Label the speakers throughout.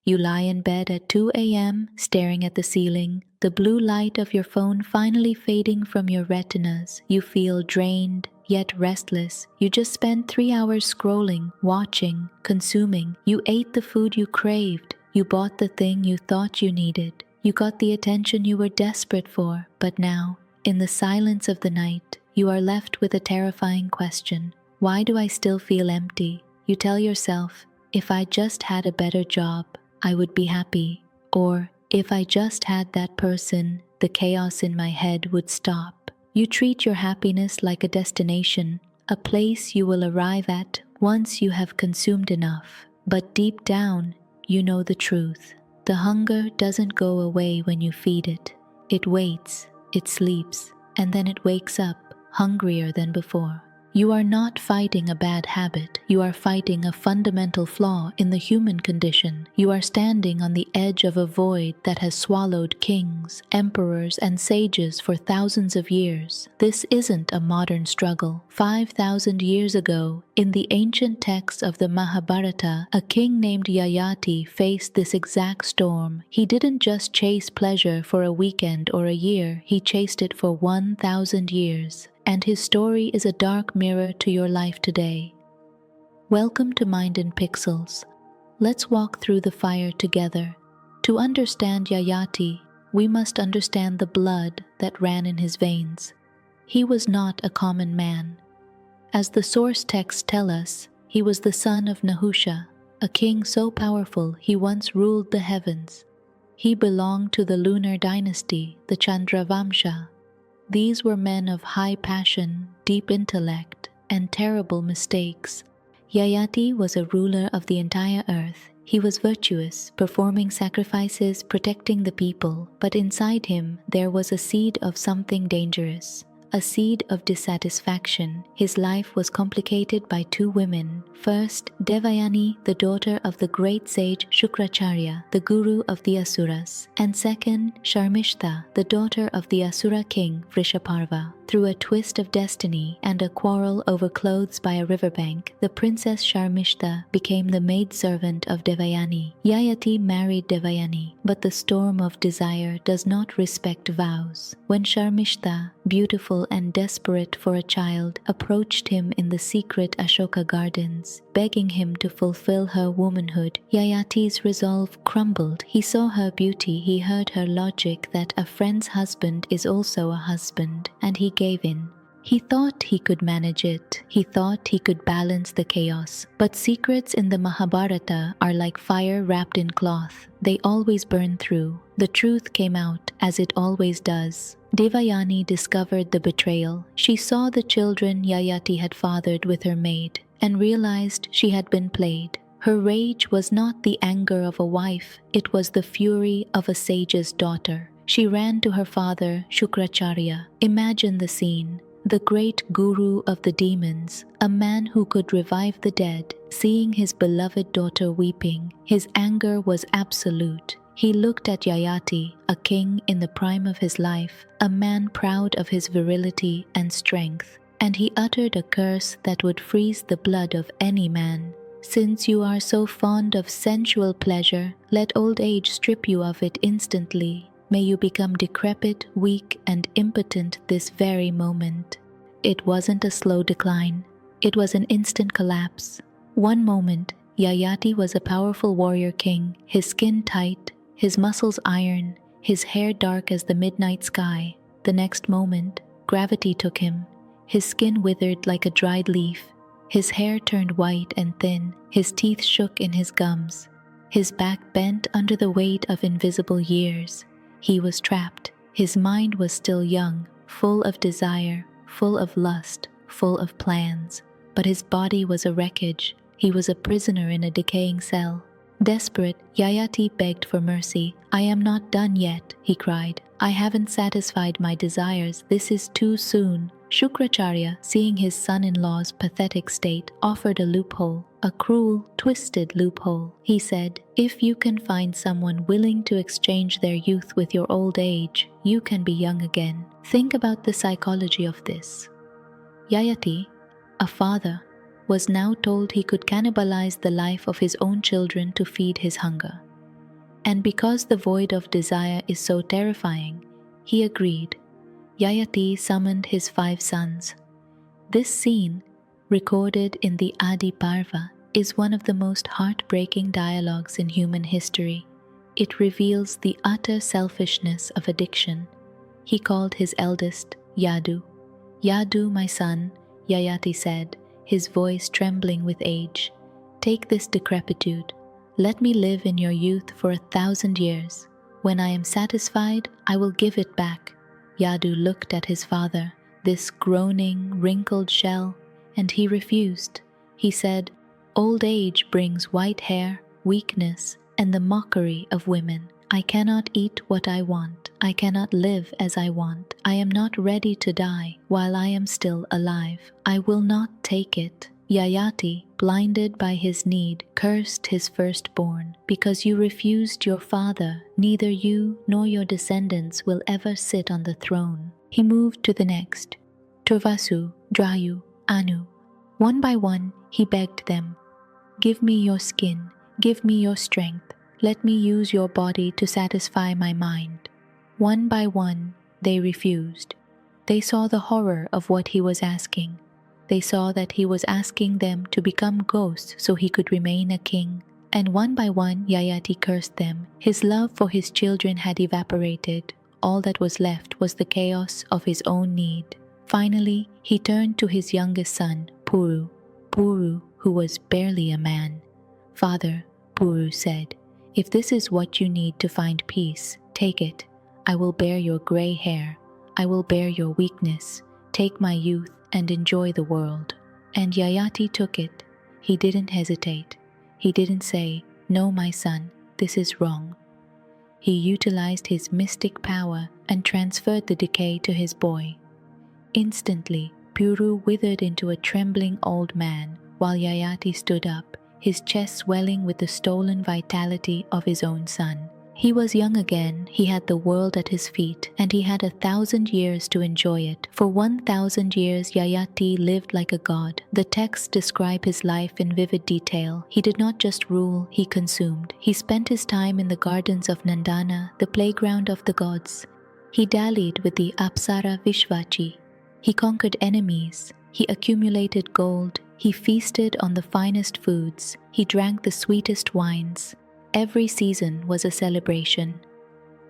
Speaker 1: You lie in bed at 2 a.m., staring at the ceiling, the blue light of your phone finally fading from your retinas. You feel drained, yet restless. You just spent 3 hours scrolling, watching, consuming. You ate the food you craved. You bought the thing you thought you needed. You got the attention you were desperate for. But now, in the silence of the night, you are left with a terrifying question. Why do I still feel empty? You tell yourself, if I just had a better job, I would be happy. Or, if I just had that person, the chaos in my head would stop. You treat your happiness like a destination, a place you will arrive at once you have consumed enough. But deep down, you know the truth. The hunger doesn't go away when you feed it. It waits, it sleeps, and then it wakes up, hungrier than before. You are not fighting a bad habit. You are fighting a fundamental flaw in the human condition. You are standing on the edge of a void that has swallowed kings, emperors, and sages for thousands of years. This isn't a modern struggle. 5,000 years ago, in the ancient texts of the Mahabharata, a king named Yayati faced this exact storm. He didn't just chase pleasure for a weekend or a year, he chased it for 1,000 years. And his story is a dark mirror to your life today. Welcome to Mind in Pixels. Let's walk through the fire together. To understand Yayati, we must understand the blood that ran in his veins. He was not a common man. As the source texts tell us, he was the son of Nahusha, a king so powerful he once ruled the heavens. He belonged to the lunar dynasty, the Chandravamsha. These were men of high passion, deep intellect, and terrible mistakes. Yayati was a ruler of the entire earth. He was virtuous, performing sacrifices, protecting the people, but inside him there was a seed of something dangerous, a seed of dissatisfaction. His life was complicated by two women. First, Devayani, the daughter of the great sage Shukracharya, the guru of the Asuras, and second, Sharmishta, the daughter of the Asura king Vrishaparva. Through a twist of destiny and a quarrel over clothes by a riverbank, the princess Sharmishta became the maidservant of Devayani. Yayati married Devayani, but the storm of desire does not respect vows. When Sharmishta, beautiful and desperate for a child, approached him in the secret Ashoka gardens, begging him to fulfill her womanhood, Yayati's resolve crumbled. He saw her beauty, he heard her logic that a friend's husband is also a husband, and he gave in. He thought he could manage it. He thought he could balance the chaos. But secrets in the Mahabharata are like fire wrapped in cloth. They always burn through. The truth came out, as it always does. Devayani discovered the betrayal. She saw the children Yayati had fathered with her maid, and realized she had been played. Her rage was not the anger of a wife, it was the fury of a sage's daughter. She ran to her father, Shukracharya. Imagine the scene. The great guru of the demons, a man who could revive the dead, seeing his beloved daughter weeping, his anger was absolute. He looked at Yayati, a king in the prime of his life, a man proud of his virility and strength, and he uttered a curse that would freeze the blood of any man. Since you are so fond of sensual pleasure, let old age strip you of it instantly. May you become decrepit, weak, and impotent this very moment. It wasn't a slow decline. It was an instant collapse. One moment, Yayati was a powerful warrior king, his skin tight, his muscles iron, his hair dark as the midnight sky. The next moment, gravity took him. His skin withered like a dried leaf. His hair turned white and thin. His teeth shook in his gums. His back bent under the weight of invisible years. He was trapped. His mind was still young, full of desire, full of lust, full of plans. But his body was a wreckage. He was a prisoner in a decaying cell. Desperate, Yayati begged for mercy. "I am not done yet," he cried. "I haven't satisfied my desires. This is too soon." Shukracharya, seeing his son-in-law's pathetic state, offered a loophole, a cruel, twisted loophole. He said, "If you can find someone willing to exchange their youth with your old age, you can be young again." Think about the psychology of this. Yayati, a father, was now told he could cannibalize the life of his own children to feed his hunger. And because the void of desire is so terrifying, he agreed. Yayati summoned his 5 sons. This scene, recorded in the Adi Parva, is one of the most heartbreaking dialogues in human history. It reveals the utter selfishness of addiction. He called his eldest Yadu. Yadu, my son, Yayati said, his voice trembling with age. Take this decrepitude. Let me live in your youth for 1,000 years. When I am satisfied, I will give it back. Yadu looked at his father, this groaning, wrinkled shell, and he refused. He said, Old age brings white hair, weakness, and the mockery of women. I cannot eat what I want. I cannot live as I want. I am not ready to die while I am still alive. I will not take it. Yayati, blinded by his need, cursed his firstborn. Because you refused your father, neither you nor your descendants will ever sit on the throne. He moved to the next. Turvasu, Drayu, Anu. One by one, he begged them, Give me your skin, give me your strength. Let me use your body to satisfy my mind. One by one, they refused. They saw the horror of what he was asking. They saw that he was asking them to become ghosts so he could remain a king. And one by one, Yayati cursed them. His love for his children had evaporated. All that was left was the chaos of his own need. Finally, he turned to his youngest son, Puru. Puru, who was barely a man. Father, Puru said, if this is what you need to find peace, take it. I will bear your gray hair. I will bear your weakness. Take my youth and enjoy the world. And Yayati took it. He didn't hesitate. He didn't say, No, my son, this is wrong. He utilized his mystic power and transferred the decay to his boy. Instantly, Puru withered into a trembling old man, while Yayati stood up, his chest swelling with the stolen vitality of his own son. He was young again, he had the world at his feet, and he had 1,000 years to enjoy it. For 1,000 years, Yayati lived like a god. The texts describe his life in vivid detail. He did not just rule, he consumed. He spent his time in the gardens of Nandana, the playground of the gods. He dallied with the Apsara Vishvachi. He conquered enemies. He accumulated gold. He feasted on the finest foods. He drank the sweetest wines. Every season was a celebration.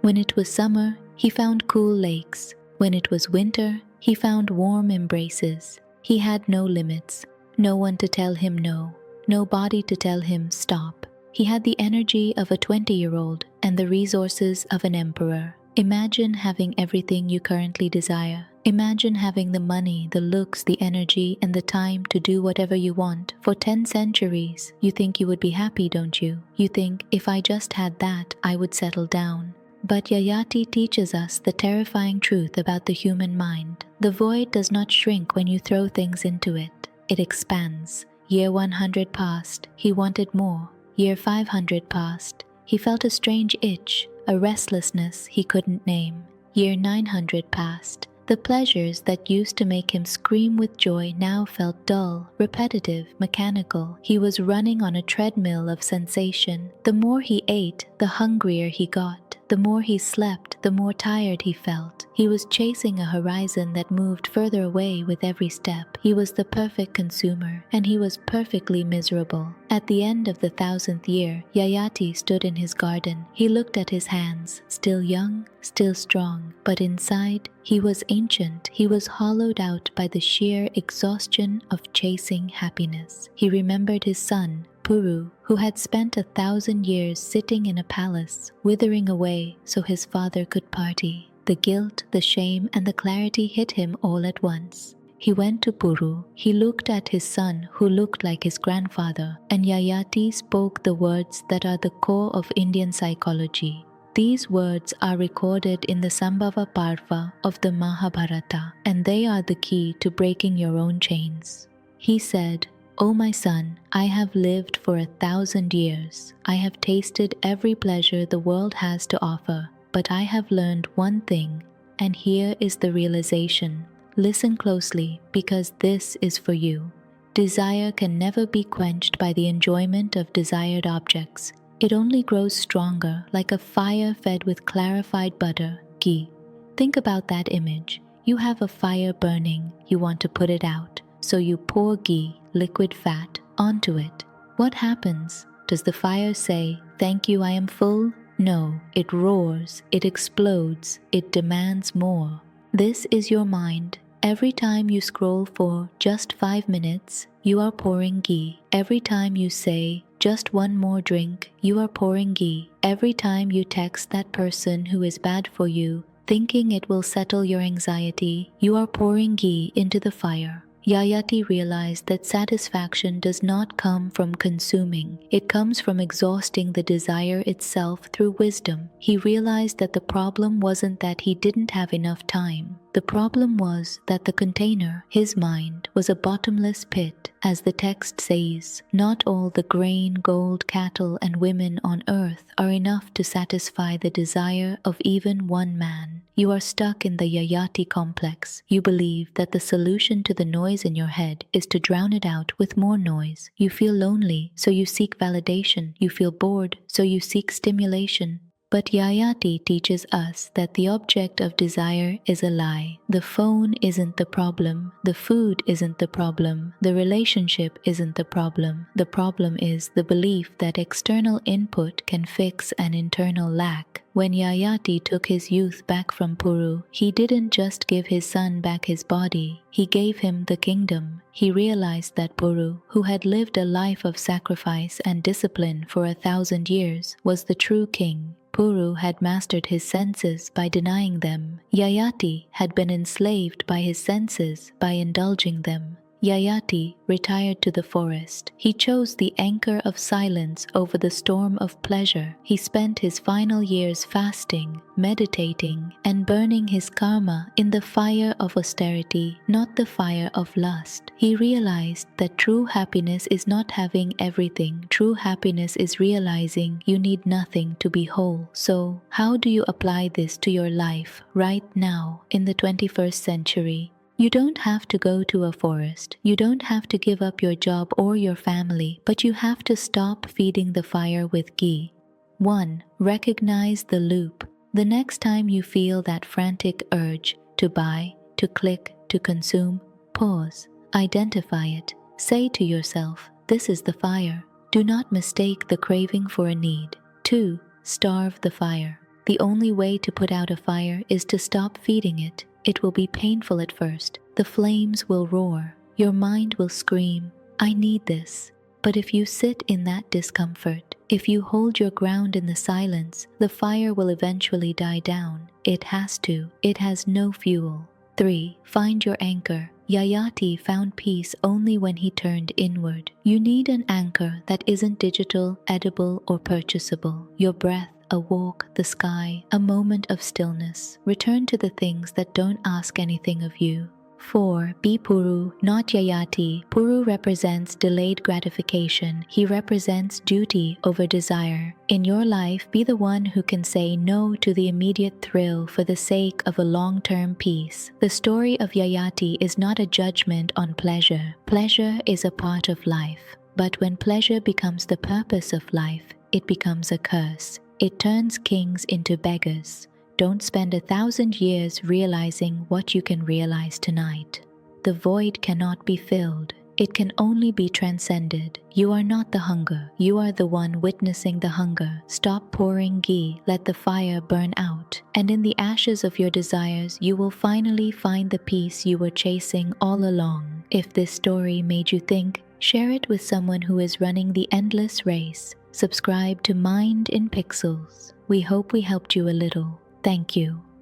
Speaker 1: When it was summer, he found cool lakes. When it was winter, he found warm embraces. He had no limits, no one to tell him no, no body to tell him stop. He had the energy of a 20-year-old and the resources of an emperor. Imagine having everything you currently desire. Imagine having the money, the looks, the energy, and the time to do whatever you want. For 10 centuries, you think you would be happy, don't you? You think, if I just had that, I would settle down. But Yayati teaches us the terrifying truth about the human mind. The void does not shrink when you throw things into it. It expands. Year 100 passed. He wanted more. Year 500 passed. He felt a strange itch, a restlessness he couldn't name. Year 900 passed. The pleasures that used to make him scream with joy now felt dull, repetitive, mechanical. He was running on a treadmill of sensation. The more he ate, the hungrier he got. The more he slept, the more tired he felt. He was chasing a horizon that moved further away with every step. He was the perfect consumer, and he was perfectly miserable. At the end of the 1,000th year, Yayati stood in his garden. He looked at his hands, still young, still strong, but inside, he was ancient. He was hollowed out by the sheer exhaustion of chasing happiness. He remembered his son, Puru, who had spent 1,000 years sitting in a palace, withering away so his father could party. The guilt, the shame, and the clarity hit him all at once. He went to Puru. He looked at his son, who looked like his grandfather, and Yayati spoke the words that are the core of Indian psychology. These words are recorded in the Sambhava Parva of the Mahabharata, and they are the key to breaking your own chains. He said, O my son, I have lived for 1,000 years. I have tasted every pleasure the world has to offer, but I have learned one thing, and here is the realization. Listen closely, because this is for you. Desire can never be quenched by the enjoyment of desired objects. It only grows stronger, like a fire fed with clarified butter, ghee. Think about that image. You have a fire burning, you want to put it out, so you pour ghee, liquid fat, onto it. What happens? Does the fire say, "Thank you, I am full"? No, it roars, it explodes, it demands more. This is your mind. Every time you scroll for just 5 minutes, you are pouring ghee. Every time you say, "Just one more drink," you are pouring ghee. Every time you text that person who is bad for you, thinking it will settle your anxiety, you are pouring ghee into the fire. Yayati realized that satisfaction does not come from consuming. It comes from exhausting the desire itself through wisdom. He realized that the problem wasn't that he didn't have enough time. The problem was that the container, his mind, was a bottomless pit. As the text says, not all the grain, gold, cattle, and women on earth are enough to satisfy the desire of even one man. You are stuck in the Yayati Complex. You believe that the solution to the noise in your head is to drown it out with more noise. You feel lonely, so you seek validation. You feel bored, so you seek stimulation. But Yayati teaches us that the object of desire is a lie. The phone isn't the problem. The food isn't the problem. The relationship isn't the problem. The problem is the belief that external input can fix an internal lack. When Yayati took his youth back from Puru, he didn't just give his son back his body, he gave him the kingdom. He realized that Puru, who had lived a life of sacrifice and discipline for 1,000 years, was the true king. Puru had mastered his senses by denying them. Yayati had been enslaved by his senses by indulging them. Yayati retired to the forest. He chose the anchor of silence over the storm of pleasure. He spent his final years fasting, meditating, and burning his karma in the fire of austerity, not the fire of lust. He realized that true happiness is not having everything. True happiness is realizing you need nothing to be whole. So, how do you apply this to your life right now in the 21st century? You don't have to go to a forest. You don't have to give up your job or your family, but you have to stop feeding the fire with ghee. 1. Recognize the loop. The next time you feel that frantic urge to buy, to click, to consume, pause. Identify it. Say to yourself, "This is the fire." Do not mistake the craving for a need. 2. Starve the fire. The only way to put out a fire is to stop feeding it. It will be painful at first. The flames will roar. Your mind will scream, "I need this." But if you sit in that discomfort, if you hold your ground in the silence, the fire will eventually die down. It has to. It has no fuel. 3. Find your anchor. Yayati found peace only when he turned inward. You need an anchor that isn't digital, edible, or purchasable. Your breath, a walk, the sky, a moment of stillness. Return to the things that don't ask anything of you. 4. Be Puru, not Yayati. Puru represents delayed gratification. He represents duty over desire. In your life, be the one who can say no to the immediate thrill for the sake of a long-term peace. The story of Yayati is not a judgment on pleasure. Pleasure is a part of life. But when pleasure becomes the purpose of life, it becomes a curse. It turns kings into beggars. Don't spend 1,000 years realizing what you can realize tonight. The void cannot be filled. It can only be transcended. You are not the hunger. You are the one witnessing the hunger. Stop pouring ghee. Let the fire burn out. And in the ashes of your desires, you will finally find the peace you were chasing all along. If this story made you think, share it with someone who is running the endless race. Subscribe to Mind in Pixels. We hope we helped you a little. Thank you.